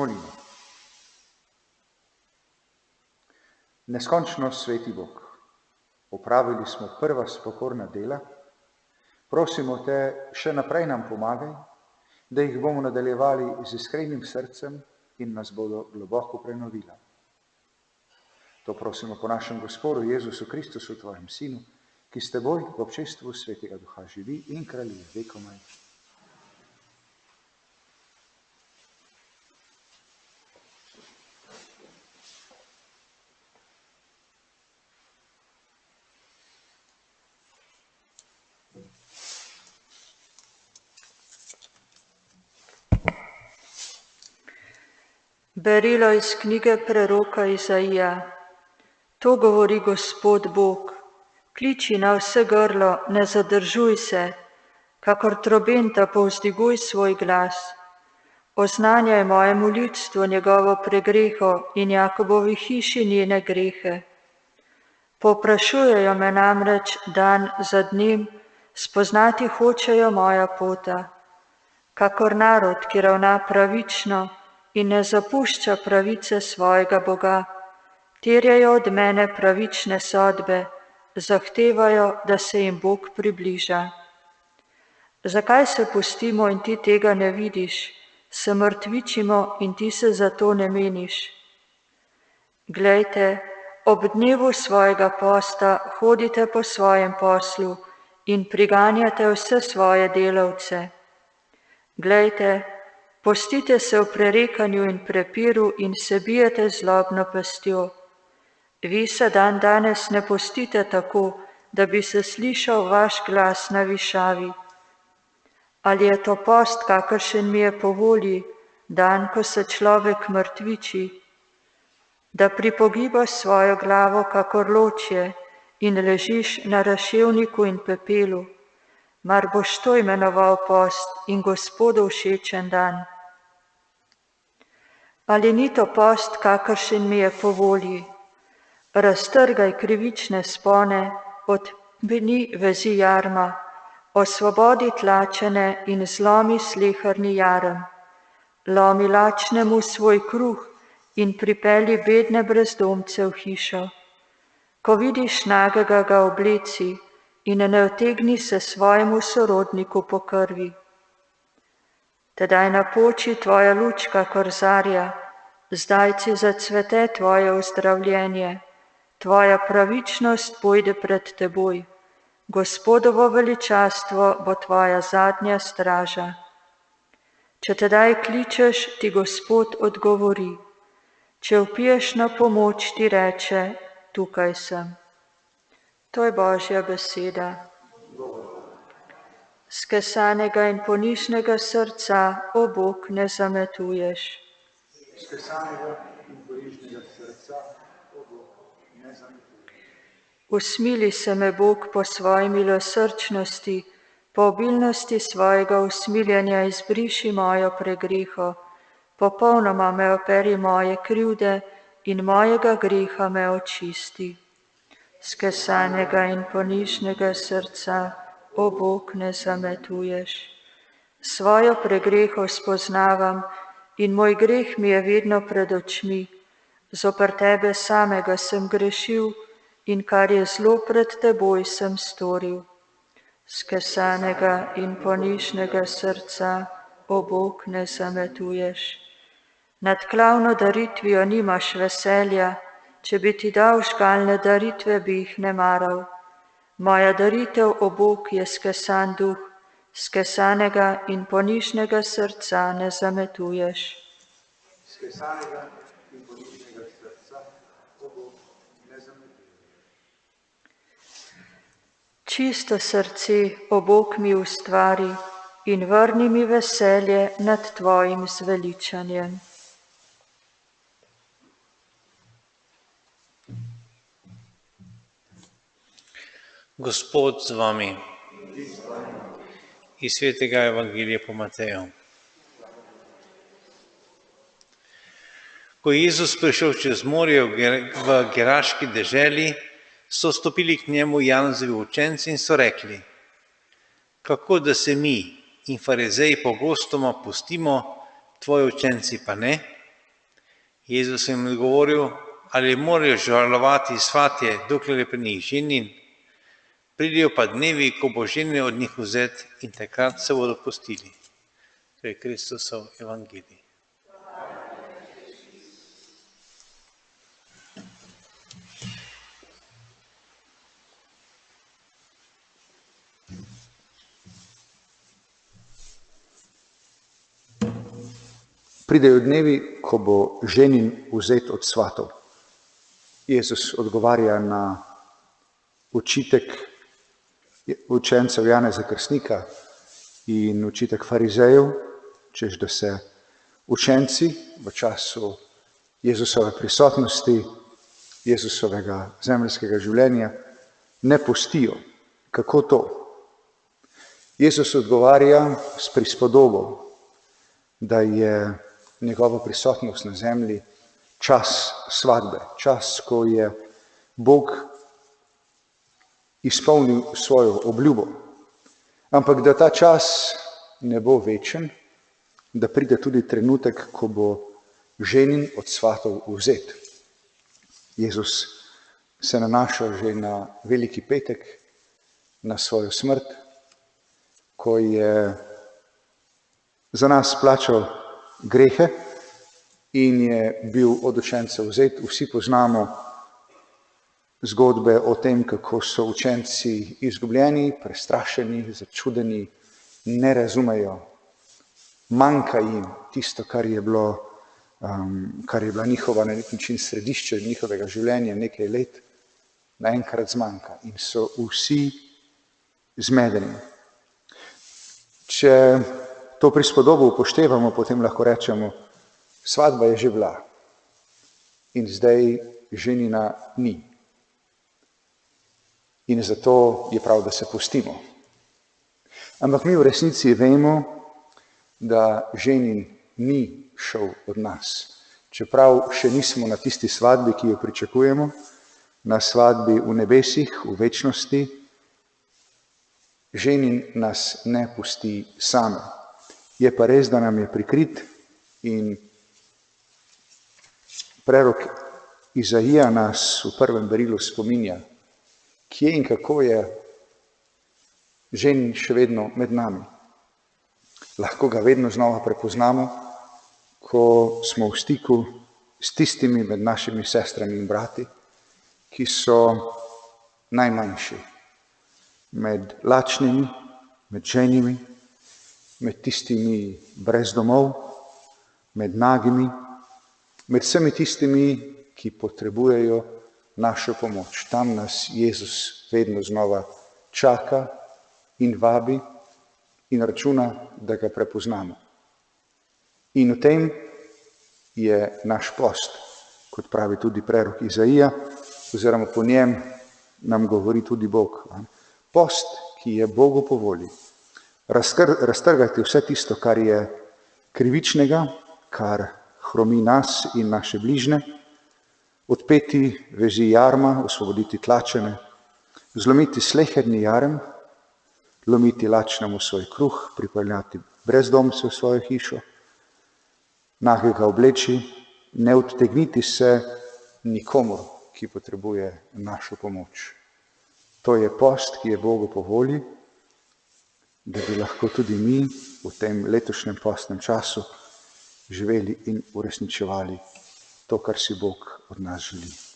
Molimo. Neskončno sveti Bog, opravili smo prva spokorna dela, prosimo te, še naprej nam pomagaj, da jih bomo nadaljevali z iskrenim srcem in nas bodo globoko prenovila. To prosimo po našem Gospodu Jezusu Kristusu, tvojem Sinu, ki s teboj v občestvu Svetega Duha živi in kraljuje vekomaj. Berilo iz knjige preroka Izaija. To govori Gospod Bog, kliči na vse grlo, ne zadržuj se, kakor trobenta povzdiguj svoj glas. Oznanjaj mojemu ljudstvu njegovo pregreho in Jakobovi hiši njene grehe. Povprašujejo me namreč dan za dnem, spoznati hočejo moja pota. Kakor narod, ki ravna pravično in ne zapušča pravice svojega Boga, terjajo od mene pravične sodbe, zahtevajo, da se jim Bog približa. Zakaj se pustimo in ti tega ne vidiš, se mrtvičimo in ti se za to ne meniš? Glejte, ob dnevu svojega posta hodite po svojem poslu in priganjate vse svoje delavce. Glejte, postite se v prerekanju in prepiru in se bijete zlobno pestjo. Vi se danes ne postite tako, da bi se slišal vaš glas na višavi. Ali je to post, kakršen mi je po volji, dan, ko se človek mrtviči, da pripogibaš svojo glavo kakor ločje in ležiš na raševniku in pepelu, mar boš to imenoval post in Gospodu všečen dan? Ali ni to post, kakršen mi je po volji? Raztrgaj krivične spone, odmeni vezi jarma, osvobodi tlačene in zlomi sleherni jarem. Lomi lačnemu svoj kruh in pripelji bedne brezdomce v hišo. Ko vidiš nagega, ga obleci in ne utegni se svojemu sorodniku po krvi. Tedaj napoči tvoja luč kakor zarja, zdajci zacvete tvoje ozdravljenje, tvoja pravičnost pojde pred teboj, Gospodovo veličastvo bo tvoja zadnja straža. Če tedaj kličeš, ti Gospod odgovori, če vpiješ na pomoč, ti reče, tukaj sem. To je Božja beseda. Skesanega in ponižnega srca, o Bog, ne zametuješ. Skesanega in ponižnega srca, o Bog, ne zametuješ. Usmili se me, Bog, po svoji milosrčnosti, po obilnosti svojega usmiljenja izbriši mojo pregreho, popolnoma me operi moje krivde in mojega greha me očisti. Skesanega in ponižnega srca, o Bog, ne zametuješ. Svojo pregreho spoznavam in moj greh mi je vedno pred očmi. Zoper tebe samega sem grešil in kar je zlo pred teboj sem storil. Skesanega in ponižnega srca, o Bog, ne zametuješ. Nad klavno daritvijo nimaš veselja, če bi ti dal žgalne daritve, bi jih ne maral. Moja daritev, o Bog, je skesan duh, skesanega in ponižnega srca ne zametuješ. Skesanega in ponižnega srca, o Bog, ne zametuješ. Čisto srce, o Bog, mi ustvari in vrni mi veselje nad tvojim zveličanjem. Gospod z vami. Iz svetega evangelija po Mateju. Ko je Jezus prišel čez morje v geraški deželi, so stopili k njemu Janezovi učenci in so rekli, kako da se mi in farizeji pogostoma pustimo, tvoji učenci pa ne? Jezus jim je odgovoril, ali morajo žalovati svatje, dokler je pri njih ženin, pridejo pa dnevi, ko bo ženin od njih vzet in takrat se bodo pustili. To je Kristusov evangelij. Pridejo dnevi, ko bo ženin vzet od svatov. Jezus odgovarja na očitek učencev Janeza Krstnika in očitek farizejev, češ da se učenci v času Jezusove prisotnosti, Jezusovega zemeljskega življenja ne postijo. Kako to? Jezus odgovarja s prispodobo, da je njegova prisotnost na zemlji čas svadbe, čas, ko je Bog izpolnil svojo obljubo. Ampak da ta čas ne bo večen, da pride tudi trenutek, ko bo ženin od svatov vzet. Jezus se nanaša že na Veliki petek, na svojo smrt, ko je za nas plačal grehe in je bil od učencev vzet. Vsi poznamo zgodbe o tem, kako so učenci izgubljeni, prestrašeni, začudeni, ne razumejo. Manjka jim tisto, kar je bila njihova na nek način središče njihovega življenja nekaj let, naenkrat zmanjka in so vsi zmedeni. Če to prispodobo upoštevamo, potem lahko rečemo, svadba je že bila in zdaj ženina ni. In zato je prav, da se pustimo. Ampak mi v resnici vemo, da ženin ni šel od nas. Čeprav še nismo na tisti svadbi, ki jo pričakujemo, na svadbi v nebesih, v večnosti, ženin nas ne pusti same. Je pa res, da nam je prikrit in prerok Izaija nas v prvem berilu spominja, kje in kako je ženin še vedno med nami. Lahko ga vedno znova prepoznamo, ko smo v stiku s tistimi med našimi sestrami in brati, ki so najmanjši, med lačnimi, med ženimi, med tistimi brez domov, med nagimi, med vsemi tistimi, ki potrebujejo našo pomoč. Tam nas Jezus vedno znova čaka in vabi in računa, da ga prepoznamo. In v tem je naš post, kot pravi tudi prerok Izaija, oziroma po njem nam govori tudi Bog. Post, ki je Bogu po volji. Raztrgati vse tisto, kar je krivičnega, kar hromi nas in naše bližne, odpeti vezi jarma, osvoboditi tlačene, zlomiti sleherni jarem, lomiti lačnemu svoj kruh, pripeljati brezdomce v svojo hišo, nagega obleči, ne odtegniti se nikomur, ki potrebuje našo pomoč. To je post, ki je Bogu po volji, da bi lahko tudi mi v tem letošnjem postnem času živeli in uresničevali to, kar si Bog od nas želi.